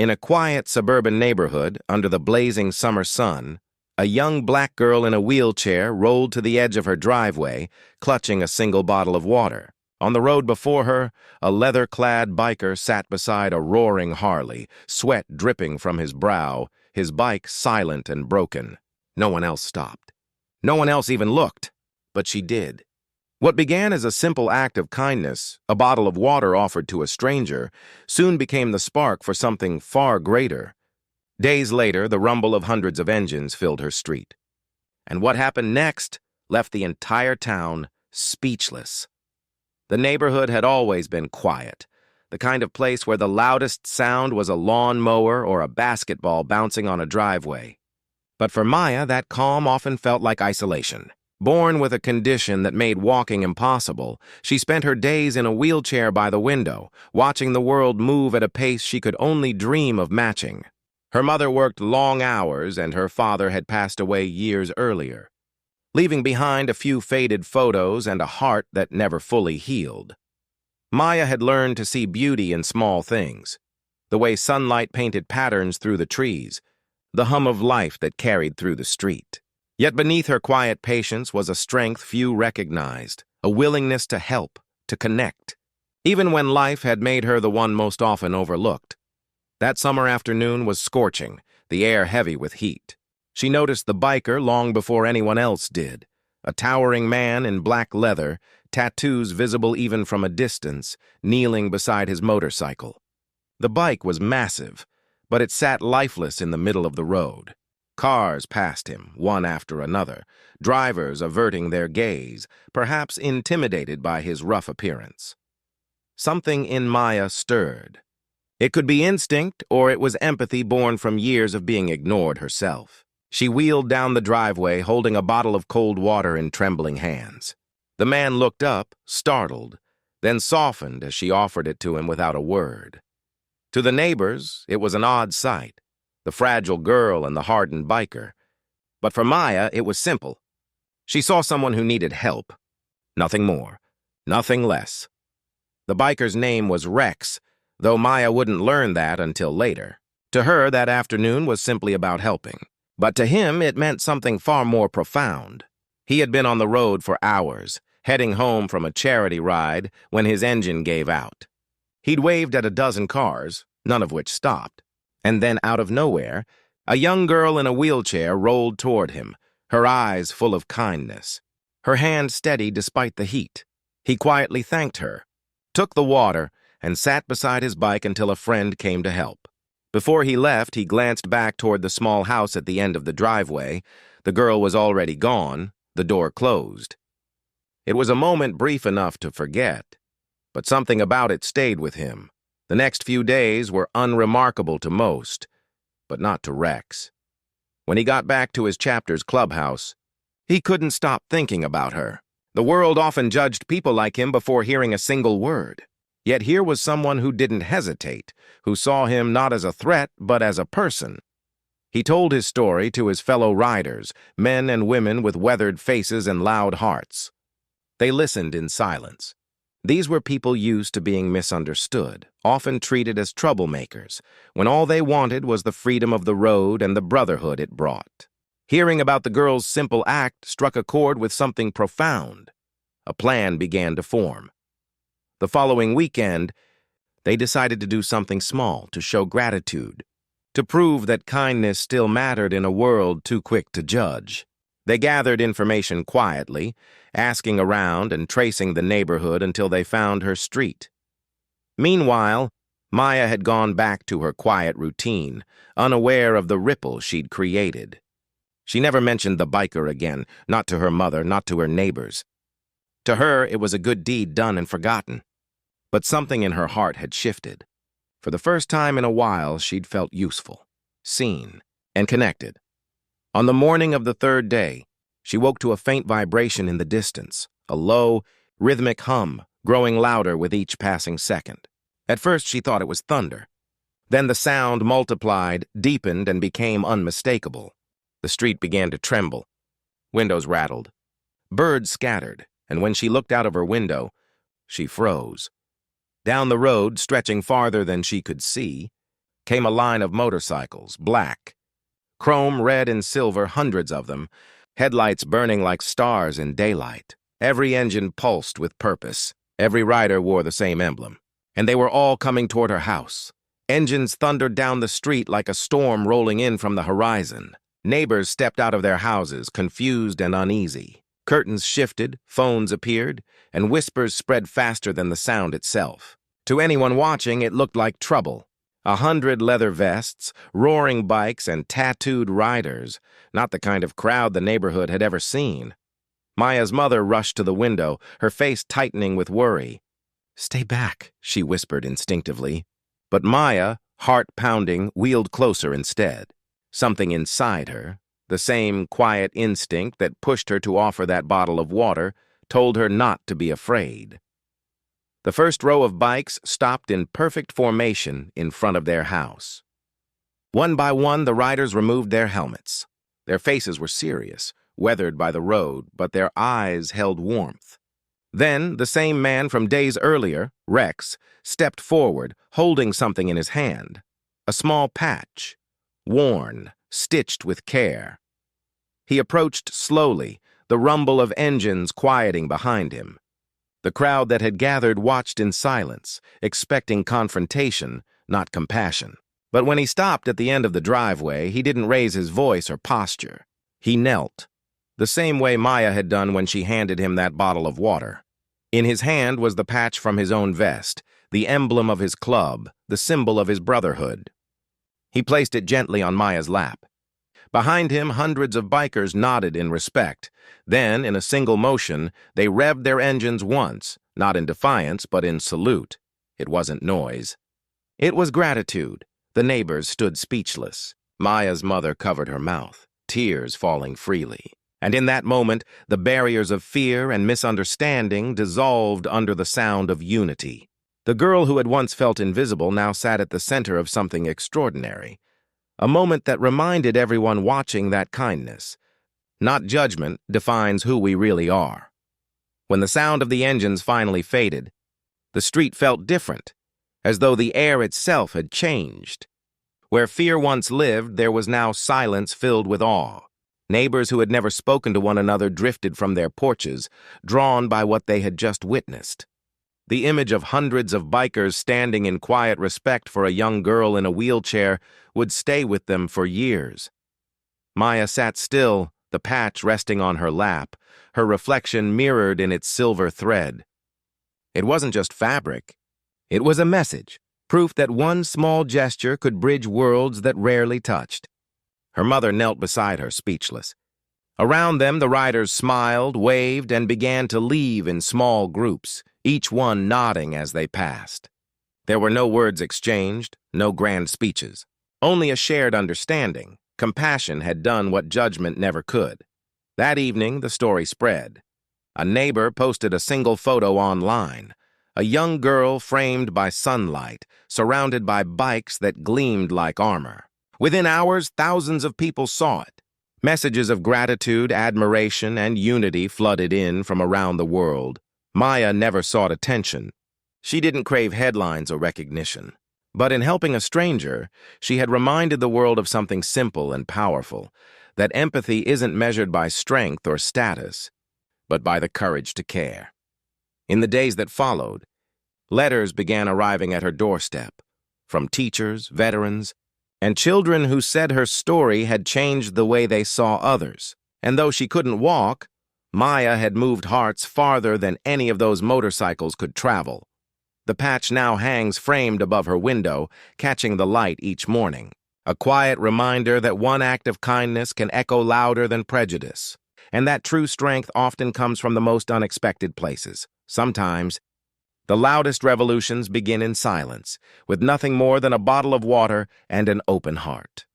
In a quiet suburban neighborhood, under the blazing summer sun, a young black girl in a wheelchair rolled to the edge of her driveway, clutching a single bottle of water. On the road before her, a leather-clad biker sat beside a roaring Harley, sweat dripping from his brow, his bike silent and broken. No one else stopped. No one else even looked. But she did. What began as a simple act of kindness, a bottle of water offered to a stranger, soon became the spark for something far greater. Days later, the rumble of hundreds of engines filled her street. And what happened next left the entire town speechless. The neighborhood had always been quiet, the kind of place where the loudest sound was a lawn mower or a basketball bouncing on a driveway. But for Maya, that calm often felt like isolation. Born with a condition that made walking impossible, she spent her days in a wheelchair by the window, watching the world move at a pace she could only dream of matching. Her mother worked long hours, and her father had passed away years earlier, leaving behind a few faded photos and a heart that never fully healed. Maya had learned to see beauty in small things, the way sunlight painted patterns through the trees, the hum of life that carried through the street. Yet beneath her quiet patience was a strength few recognized, a willingness to help, to connect, even when life had made her the one most often overlooked. That summer afternoon was scorching, the air heavy with heat. She noticed the biker long before anyone else did, a towering man in black leather, tattoos visible even from a distance, kneeling beside his motorcycle. The bike was massive, but it sat lifeless in the middle of the road. Cars passed him, one after another, drivers averting their gaze, perhaps intimidated by his rough appearance. Something in Maya stirred. It could be instinct, or it was empathy born from years of being ignored herself. She wheeled down the driveway, holding a bottle of cold water in trembling hands. The man looked up, startled, then softened as she offered it to him without a word. To the neighbors, it was an odd sight. The fragile girl and the hardened biker. But for Maya, it was simple. She saw someone who needed help. Nothing more. Nothing less. The biker's name was Rex, though Maya wouldn't learn that until later. To her, that afternoon was simply about helping. But to him, it meant something far more profound. He had been on the road for hours, heading home from a charity ride when his engine gave out. He'd waved at a dozen cars, none of which stopped. And then, out of nowhere, a young girl in a wheelchair rolled toward him, her eyes full of kindness, her hand steady despite the heat. He quietly thanked her, took the water, and sat beside his bike until a friend came to help. Before he left, he glanced back toward the small house at the end of the driveway. The girl was already gone, the door closed. It was a moment brief enough to forget, but something about it stayed with him. The next few days were unremarkable to most, but not to Rex. When he got back to his chapter's clubhouse, he couldn't stop thinking about her. The world often judged people like him before hearing a single word. Yet here was someone who didn't hesitate, who saw him not as a threat, but as a person. He told his story to his fellow riders, men and women with weathered faces and loud hearts. They listened in silence. These were people used to being misunderstood, often treated as troublemakers, when all they wanted was the freedom of the road and the brotherhood it brought. Hearing about the girl's simple act struck a chord with something profound. A plan began to form. The following weekend, they decided to do something small to show gratitude, to prove that kindness still mattered in a world too quick to judge. They gathered information quietly, asking around and tracing the neighborhood until they found her street. Meanwhile, Maya had gone back to her quiet routine, unaware of the ripple she'd created. She never mentioned the biker again, not to her mother, not to her neighbors. To her, it was a good deed done and forgotten. But something in her heart had shifted. For the first time in a while, she'd felt useful, seen, and connected. On the morning of the third day, she woke to a faint vibration in the distance, a low, rhythmic hum, growing louder with each passing second. At first, she thought it was thunder. Then the sound multiplied, deepened, and became unmistakable. The street began to tremble. Windows rattled. Birds scattered, and when she looked out of her window, she froze. Down the road, stretching farther than she could see, came a line of motorcycles, black. Chrome, red, and silver, hundreds of them, headlights burning like stars in daylight. Every engine pulsed with purpose. Every rider wore the same emblem. And they were all coming toward her house. Engines thundered down the street like a storm rolling in from the horizon. Neighbors stepped out of their houses, confused and uneasy. Curtains shifted, phones appeared, and whispers spread faster than the sound itself. To anyone watching, it looked like trouble. 100 leather vests, roaring bikes, and tattooed riders, not the kind of crowd the neighborhood had ever seen. Maya's mother rushed to the window, her face tightening with worry. "Stay back," she whispered instinctively. But Maya, heart pounding, wheeled closer instead. Something inside her, the same quiet instinct that pushed her to offer that bottle of water, told her not to be afraid. The first row of bikes stopped in perfect formation in front of their house. One by one, the riders removed their helmets. Their faces were serious, weathered by the road, but their eyes held warmth. Then, the same man from days earlier, Rex, stepped forward, holding something in his hand. A small patch, worn, stitched with care. He approached slowly, the rumble of engines quieting behind him. The crowd that had gathered watched in silence, expecting confrontation, not compassion. But when he stopped at the end of the driveway, he didn't raise his voice or posture. He knelt, the same way Maya had done when she handed him that bottle of water. In his hand was the patch from his own vest, the emblem of his club, the symbol of his brotherhood. He placed it gently on Maya's lap. Behind him, hundreds of bikers nodded in respect. Then, in a single motion, they revved their engines once, not in defiance, but in salute. It wasn't noise. It was gratitude. The neighbors stood speechless. Maya's mother covered her mouth, tears falling freely. And in that moment, the barriers of fear and misunderstanding dissolved under the sound of unity. The girl who had once felt invisible now sat at the center of something extraordinary. A moment that reminded everyone watching that kindness, not judgment, defines who we really are. When the sound of the engines finally faded, the street felt different, as though the air itself had changed. Where fear once lived, there was now silence filled with awe. Neighbors who had never spoken to one another drifted from their porches, drawn by what they had just witnessed. The image of hundreds of bikers standing in quiet respect for a young girl in a wheelchair would stay with them for years. Maya sat still, the patch resting on her lap, her reflection mirrored in its silver thread. It wasn't just fabric. It was a message, proof that one small gesture could bridge worlds that rarely touched. Her mother knelt beside her, speechless. Around them, the riders smiled, waved, and began to leave in small groups, each one nodding as they passed. There were no words exchanged, no grand speeches. Only a shared understanding. Compassion had done what judgment never could. That evening, the story spread. A neighbor posted a single photo online. A young girl framed by sunlight, surrounded by bikes that gleamed like armor. Within hours, thousands of people saw it. Messages of gratitude, admiration, and unity flooded in from around the world. Maya never sought attention. She didn't crave headlines or recognition. But in helping a stranger, she had reminded the world of something simple and powerful, that empathy isn't measured by strength or status, but by the courage to care. In the days that followed, letters began arriving at her doorstep, from teachers, veterans, and children who said her story had changed the way they saw others. And though she couldn't walk, Maya had moved hearts farther than any of those motorcycles could travel. The patch now hangs framed above her window, catching the light each morning. A quiet reminder that one act of kindness can echo louder than prejudice, and that true strength often comes from the most unexpected places. Sometimes, the loudest revolutions begin in silence, with nothing more than a bottle of water and an open heart.